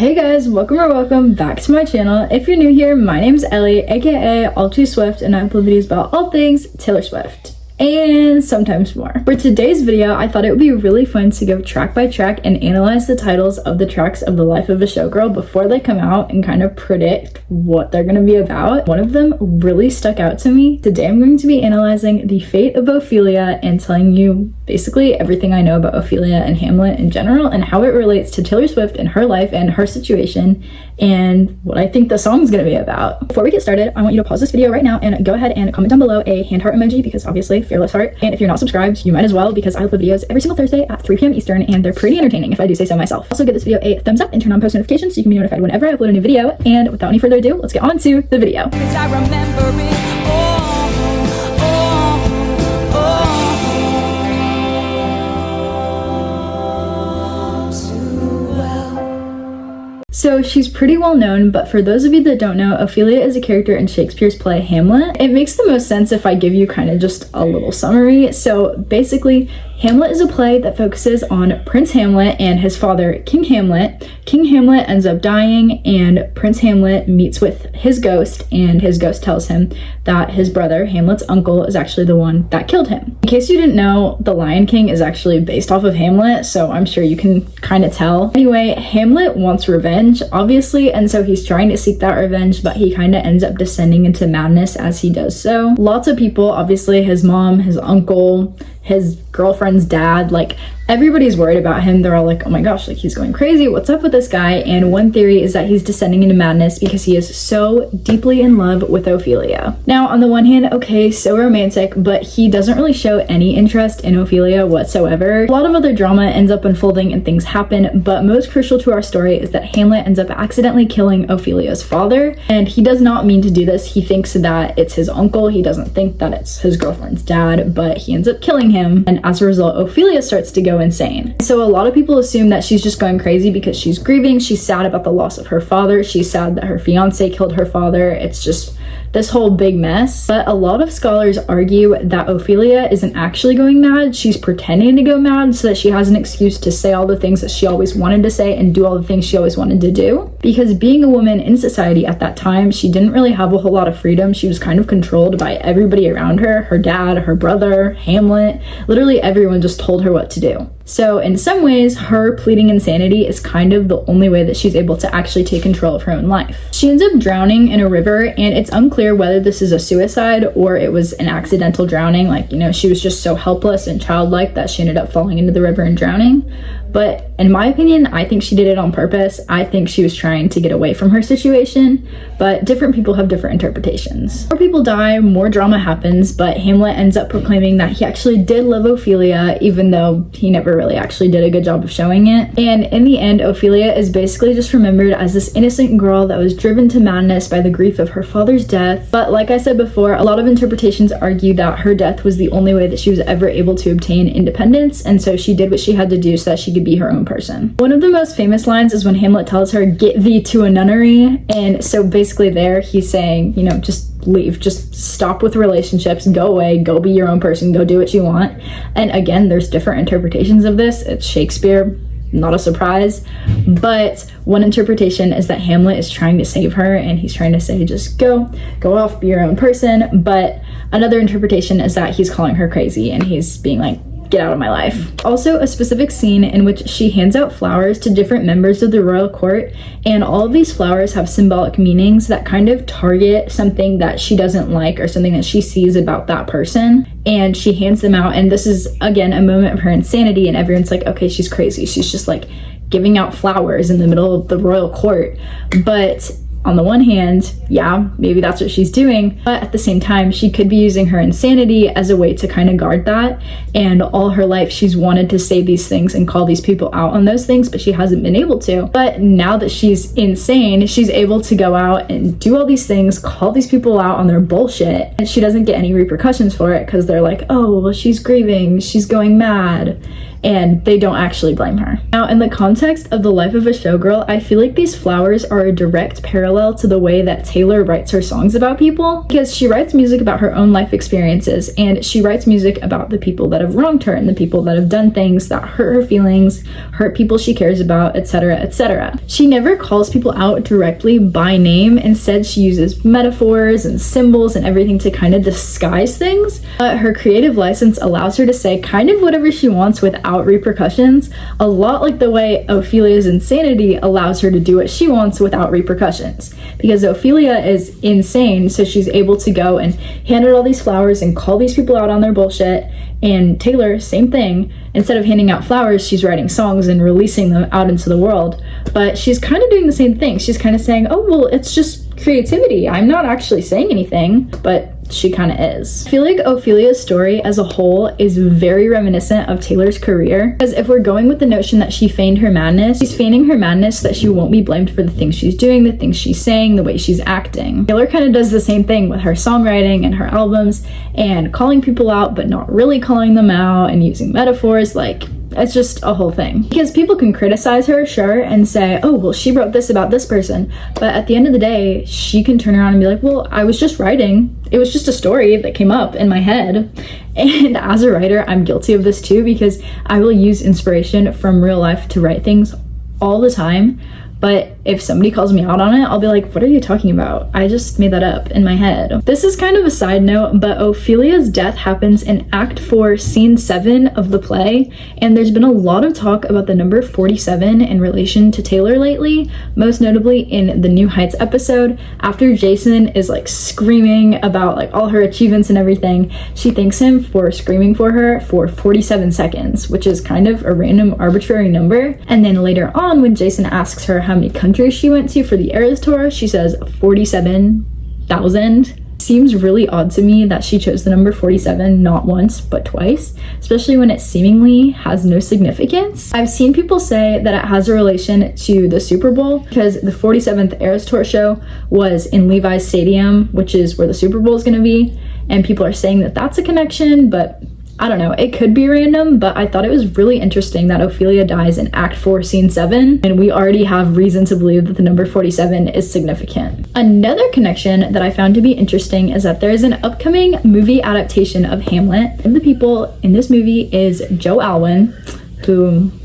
Hey guys, welcome back to my channel. If you're new here, my name's Ellie, aka All Too Swift, and I upload videos about all things Taylor Swift and sometimes more. For today's video, I thought it would be really fun to go track by track and analyze the titles of the tracks of the life of a showgirl before they come out and kind of predict what they're going to be about. One of them really stuck out to me. Today I'm going to be analyzing the Fate of Ophelia and telling you basically everything I know about Ophelia and Hamlet in general and how it relates to Taylor Swift and her life and her situation and what I think the song's going to be about. Before we get started, I want you to pause this video right now and go ahead and comment down below a hand heart emoji because obviously fearless heart. And if you're not subscribed, you might as well because I upload videos every single Thursday at 3 p.m. Eastern and they're pretty entertaining if I do say so myself. Also give this video a thumbs up and turn on post notifications so you can be notified whenever I upload a new video. And without any further ado, let's get on to the video. So she's pretty well known, but for those of you that don't know, Ophelia is a character in Shakespeare's play Hamlet. It makes the most sense if I give you kind of just a little summary. So basically, Hamlet is a play that focuses on Prince Hamlet and his father, King Hamlet. King Hamlet ends up dying and Prince Hamlet meets with his ghost and his ghost tells him that his brother, Hamlet's uncle, is actually the one that killed him. In case you didn't know, The Lion King is actually based off of Hamlet, so I'm sure you can kind of tell. Anyway, Hamlet wants revenge, obviously, and so he's trying to seek that revenge, but he kind of ends up descending into madness as he does so. Lots of people, obviously his mom, his uncle, his girlfriend's dad, like everybody's worried about him. They're all like, oh my gosh, like he's going crazy, what's up with this guy? And one theory is that he's descending into madness because he is so deeply in love with Ophelia. Now on the one hand, okay, so romantic, but he doesn't really show any interest in Ophelia whatsoever. A lot of other drama ends up unfolding and things happen, but most crucial to our story is that Hamlet ends up accidentally killing Ophelia's father, and he does not mean to do this. He thinks that it's his uncle, he doesn't think that it's his girlfriend's dad, but he ends up killing him, and as a result Ophelia starts to go insane. So a lot of people assume that she's just going crazy because she's grieving, she's sad about the loss of her father, she's sad that her fiance killed her father. It's just this whole big mess. But a lot of scholars argue that Ophelia isn't actually going mad, she's pretending to go mad so that she has an excuse to say all the things that she always wanted to say and do all the things she always wanted to do. Because being a woman in society at that time, she didn't really have a whole lot of freedom. She was kind of controlled by everybody around her, her dad, her brother, Hamlet, literally everyone just told her what to do. So in some ways, her pleading insanity is kind of the only way that she's able to actually take control of her own life. She ends up drowning in a river, and it's unclear whether this is a suicide or it was an accidental drowning. Like, you know, she was just so helpless and childlike that she ended up falling into the river and drowning. But in my opinion, I think she did it on purpose. I think she was trying to get away from her situation, but different people have different interpretations. More people die, more drama happens, but Hamlet ends up proclaiming that he actually did love Ophelia, even though he never really actually did a good job of showing it. And in the end, Ophelia is basically just remembered as this innocent girl that was driven to madness by the grief of her father's death. But like I said before, a lot of interpretations argue that her death was the only way that she was ever able to obtain independence, and so she did what she had to do so that she could be her own person. One of the most famous lines is when Hamlet tells her, "Get thee to a nunnery," and so basically there he's saying, you know, just leave, just stop with relationships, go away, go be your own person, go do what you want. And again, there's different interpretations of this. It's Shakespeare, not a surprise, but one interpretation is that Hamlet is trying to save her and he's trying to say, just go off, be your own person. But another interpretation is that he's calling her crazy and he's being like, get out of my life. Also, a specific scene in which she hands out flowers to different members of the royal court, and all of these flowers have symbolic meanings that kind of target something that she doesn't like or something that she sees about that person, and she hands them out. And this is again a moment of her insanity, and everyone's like, okay, she's crazy, she's just like giving out flowers in the middle of the royal court. But on the one hand, yeah, maybe that's what she's doing, but at the same time, she could be using her insanity as a way to kind of guard that. And all her life, she's wanted to say these things and call these people out on those things, but she hasn't been able to. But now that she's insane, she's able to go out and do all these things, call these people out on their bullshit, and she doesn't get any repercussions for it because they're like, oh, well, she's grieving, she's going mad. and they don't actually blame her. Now, in the context of the life of a showgirl, I feel like these flowers are a direct parallel to the way that Taylor writes her songs about people, because she writes music about her own life experiences, and she writes music about the people that have wronged her and the people that have done things that hurt her feelings, hurt people she cares about, etc., etc. She never calls people out directly by name. Instead, she uses metaphors and symbols and everything to kind of disguise things. But her creative license allows her to say kind of whatever she wants without repercussions, a lot like the way Ophelia's insanity allows her to do what she wants without repercussions. Because Ophelia is insane, so she's able to go and hand out all these flowers and call these people out on their bullshit. And Taylor, same thing. Instead of handing out flowers, she's writing songs and releasing them out into the world. But she's kind of doing the same thing. She's kind of saying, oh, well, it's just creativity. I'm not actually saying anything, but she kind of is. I feel like Ophelia's story as a whole is very reminiscent of Taylor's career, because if we're going with the notion that she feigned her madness, she's feigning her madness so that she won't be blamed for the things she's doing, the things she's saying, the way she's acting. Taylor kind of does the same thing with her songwriting and her albums, and calling people out but not really calling them out, and using metaphors. Like, it's just a whole thing. Because people can criticize her, sure, and say, oh, well, she wrote this about this person. But at the end of the day, she can turn around and be like, well, I was just writing. It was just a story that came up in my head. And as a writer, I'm guilty of this too, because I will use inspiration from real life to write things all the time. But if somebody calls me out on it, I'll be like, what are you talking about? I just made that up in my head. This is kind of a side note, but Ophelia's death happens in Act 4, Scene 7 of the play, and there's been a lot of talk about the number 47 in relation to Taylor lately, most notably in the New Heights episode. After Jason is like screaming about like all her achievements and everything, she thanks him for screaming for her for 47 seconds, which is kind of a random arbitrary number. And then later on, when Jason asks her how many countries she went to for the Eras Tour, she says 47,000. Seems really odd to me that she chose the number 47 not once but twice, especially when it seemingly has no significance. I've seen people say that it has a relation to the Super Bowl, because the 47th Eras Tour show was in Levi's Stadium, which is where the Super Bowl is going to be, and people are saying that that's a connection, but I don't know, it could be random, but I thought it was really interesting that Ophelia dies in Act 4, Scene 7, and we already have reason to believe that the number 47 is significant. Another connection that I found to be interesting is that there is an upcoming movie adaptation of Hamlet. One of the people in this movie is Joe Alwyn, whom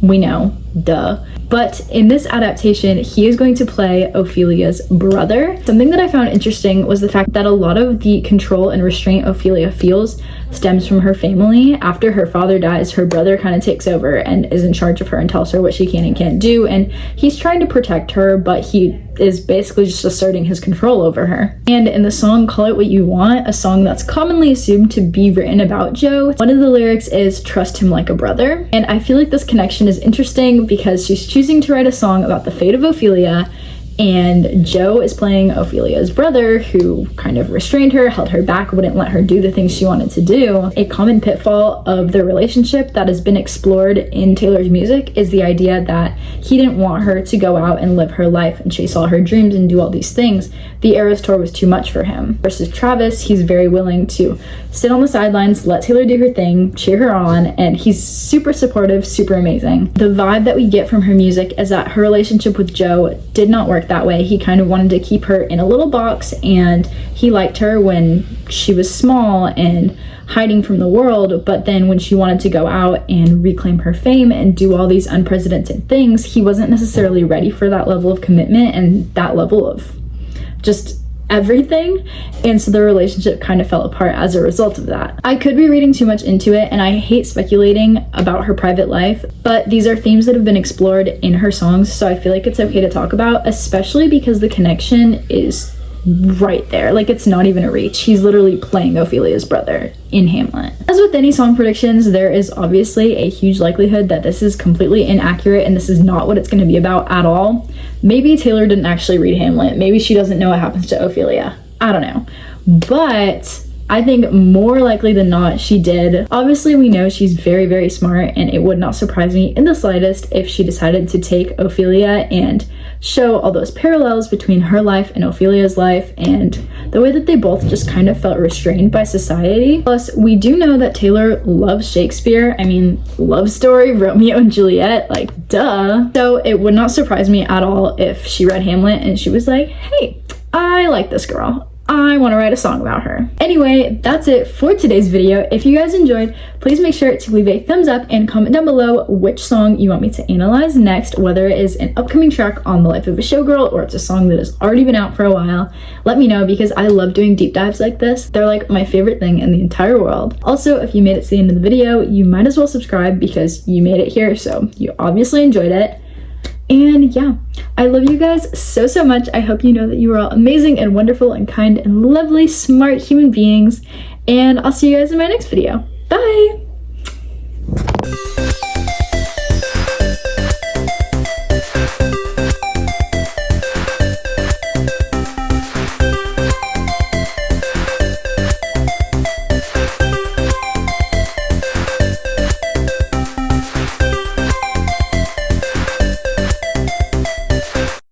we know, duh. But in this adaptation, he is going to play Ophelia's brother. Something that I found interesting was the fact that a lot of the control and restraint Ophelia feels stems from her family. After her father dies, her brother kind of takes over and is in charge of her and tells her what she can and can't do. And he's trying to protect her, but he is basically just asserting his control over her. And in the song Call It What You Want, a song that's commonly assumed to be written about Joe, one of the lyrics is trust him like a brother. And I feel like this connection is interesting because she's choosing to write a song about the fate of Ophelia, and Joe is playing Ophelia's brother, who kind of restrained her, held her back, wouldn't let her do the things she wanted to do. A common pitfall of their relationship that has been explored in Taylor's music is the idea that he didn't want her to go out and live her life and chase all her dreams and do all these things. The Eras Tour was too much for him. Versus Travis, he's very willing to sit on the sidelines, let Taylor do her thing, cheer her on, and he's super supportive, super amazing. The vibe that we get from her music is that her relationship with Joe did not work that way. He kind of wanted to keep her in a little box, and he liked her when she was small and hiding from the world, but then when she wanted to go out and reclaim her fame and do all these unprecedented things, he wasn't necessarily ready for that level of commitment and that level of just everything, and so the relationship kind of fell apart as a result of that. I could be reading too much into it, and I hate speculating about her private life, but these are themes that have been explored in her songs, so I feel like it's okay to talk about, especially because the connection is right there. Like, it's not even a reach. He's literally playing Ophelia's brother in Hamlet. As with any song predictions, there is obviously a huge likelihood that this is completely inaccurate and this is not what it's going to be about at all. Maybe Taylor didn't actually read Hamlet. Maybe she doesn't know what happens to Ophelia. I don't know. But I think more likely than not she did. Obviously, we know she's very, very smart, and it would not surprise me in the slightest if she decided to take Ophelia and show all those parallels between her life and Ophelia's life, and the way that they both just kind of felt restrained by society. Plus, we do know that Taylor loves Shakespeare. I mean, love story, Romeo and Juliet, like duh. So it would not surprise me at all if she read Hamlet and she was like, hey, I like this girl, I want to write a song about her. Anyway, that's it for today's video. If you guys enjoyed, please make sure to leave a thumbs up and comment down below which song you want me to analyze next, whether it is an upcoming track on the life of a showgirl or it's a song that has already been out for a while. Let me know, because I love doing deep dives like this. They're like my favorite thing in the entire world. Also, if you made it to the end of the video, you might as well subscribe because you made it here, so you obviously enjoyed it. And yeah, I love you guys so, so much. I hope you know that you are all amazing and wonderful and kind and lovely, smart human beings. And I'll see you guys in my next video. Bye!